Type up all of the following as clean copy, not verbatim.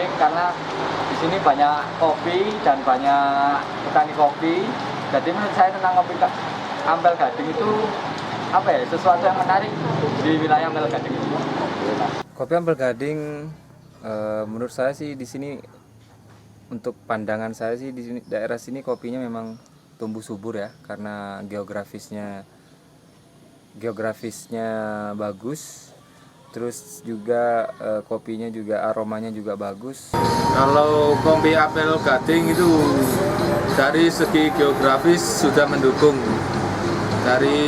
unik karena di sini banyak kopi dan banyak petani kopi. Jadi menurut saya tentang kopi Ampel Gading itu sesuatu yang menarik di wilayah Ampel Gading itu. Kopi Ampel Gading menurut saya sih di sini, untuk pandangan saya sih di sini, daerah sini kopinya memang tumbuh subur ya, karena geografisnya bagus, terus juga kopinya juga aromanya juga bagus. Kalau kopi Ampel Gading itu dari segi geografis sudah mendukung. Dari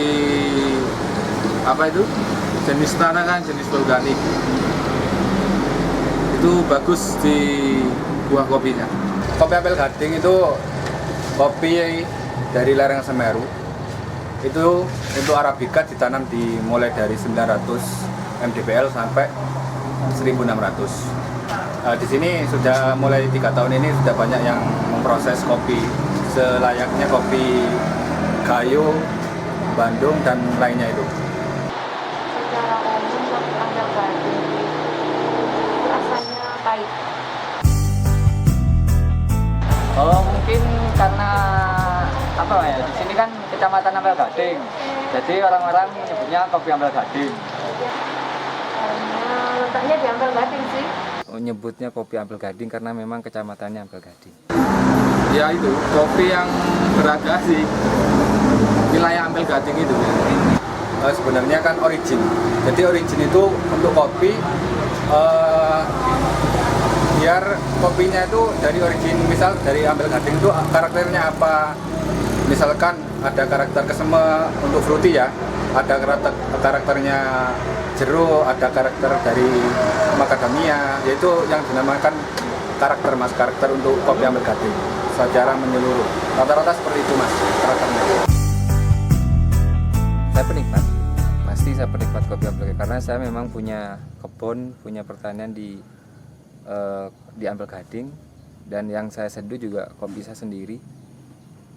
jenis tanah kan jenis vulkanik, itu bagus di buah kopinya. Kopi Ampel Gading itu kopi dari lereng Semeru. Itu untuk Arabica ditanam mulai dari 900 mdpl sampai 1600. Di sini sudah mulai 3 tahun ini sudah banyak yang memproses kopi selayaknya kopi Gayo, Bandung dan lainnya itu. Secara umum kopi Ampel Gading itu rasanya pahit. Mungkin karena di sini kan Kecamatan Ampel Gading, jadi orang-orang menyebutnya kopi Ampel Gading. Karena letaknya di Ampel Gading sih. Nyebutnya kopi Ampel Gading karena memang kecamatannya Ampel Gading. Ya itu kopi yang beragasi wilayah Ampel Gading itu. Sebenarnya kan origin. Jadi origin itu untuk kopi biar kopinya itu dari origin, misal dari Ampel Gading itu karakternya apa. Misalkan ada karakter keseme untuk fruity ya, ada karakternya jeruk, ada karakter dari macadamia, yaitu yang dinamakan karakter untuk kopi Ampel Gading secara menyeluruh. Rata-rata seperti itu mas karakternya. Saya penikmat, pasti saya penikmat kopi Ampel Gading karena saya memang punya kebun, punya pertanian di Ampel Gading, dan yang saya seduh juga kopi saya sendiri,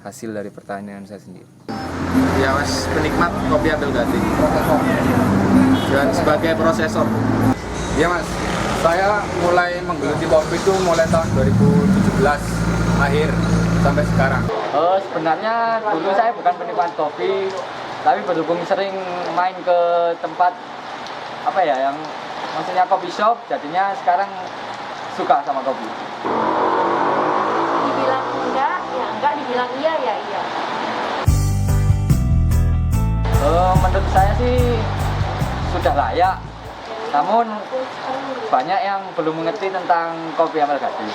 hasil dari pertanian saya sendiri. Ya mas, penikmat kopi Ampel Gading dan sebagai prosesor. Ya mas, saya mulai menggeluti kopi itu mulai tahun 2017 akhir sampai sekarang. Sebenarnya dulu saya bukan penikmat kopi, tapi berhubung sering main ke tempat yang maksudnya kopi shop, jadinya sekarang suka sama kopi. Dibilang enggak, ya enggak, dibilang iya, ya iya. Menurut saya sih sudah layak, namun banyak yang belum mengerti tentang kopi Ampel Gading.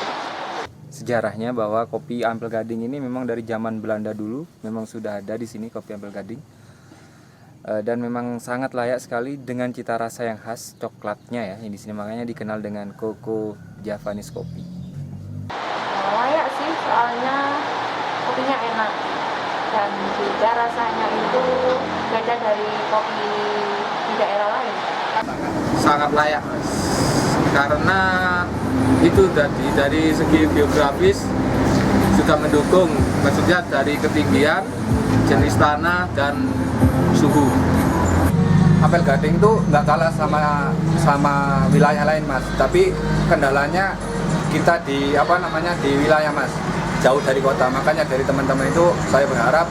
Sejarahnya bahwa kopi Ampel Gading ini memang dari zaman Belanda dulu memang sudah ada di sini kopi Ampel Gading, dan memang sangat layak sekali dengan cita rasa yang khas coklatnya ya, yang di sini makanya dikenal dengan Coco Javanese Coffee. Layak sih, soalnya kopinya enak dan juga rasanya itu beda dari kopi di daerah lain. Sangat layak karena itu dari segi geografis sudah mendukung, maksudnya dari ketinggian, jenis tanah dan suhu. Ampel Gading itu nggak kalah sama wilayah lain mas, tapi kendalanya kita di wilayah mas, jauh dari kota. Makanya dari teman-teman itu saya berharap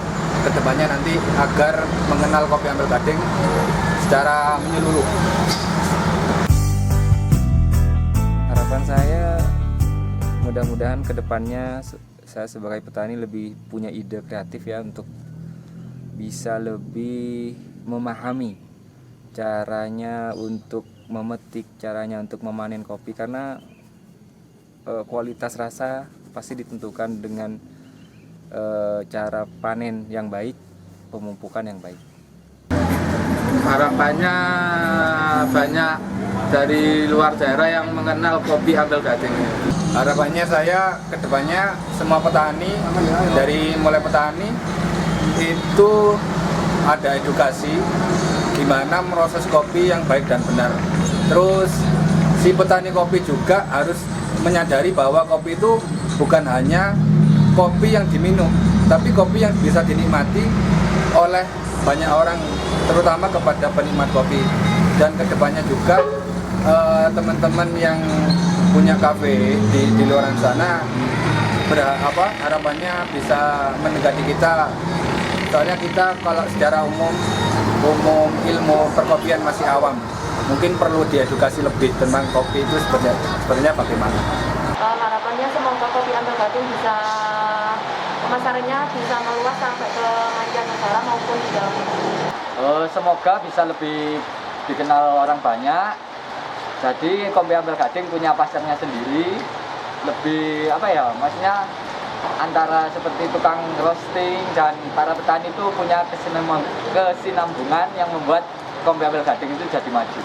kedepannya nanti agar mengenal kopi Ampel Gading secara menyeluruh. Harapan saya mudah-mudahan kedepannya saya sebagai petani lebih punya ide kreatif ya, untuk bisa lebih memahami caranya untuk memetik, caranya untuk memanen kopi, karena kualitas rasa pasti ditentukan dengan cara panen yang baik, pemupukan yang baik. Harapannya banyak dari luar daerah yang mengenal kopi Ampel Gading. Harapannya saya kedepannya semua petani, dari mulai petani itu ada edukasi gimana proses kopi yang baik dan benar. Terus si petani kopi juga harus menyadari bahwa kopi itu bukan hanya kopi yang diminum, tapi kopi yang bisa dinikmati oleh banyak orang, terutama kepada penikmat kopi. Dan kedepannya juga teman-teman yang punya kafe di luar sana, harapannya bisa mendekati kita. Soalnya kita kalau secara umum ilmu perkopian masih awam, mungkin perlu diedukasi lebih tentang kopi itu sebenarnya bagaimana. Harapannya semoga kopi Ampel Gading bisa pemasarannya bisa meluas sampai ke mancanegara maupun di dalam negeri. Semoga bisa lebih dikenal orang banyak. Jadi kopi Ampel Gading punya pasarnya sendiri. Lebih maksudnya antara seperti tukang roasting dan para petani itu punya kesinambungan yang membuat kopi Ampel Gading itu jadi maju.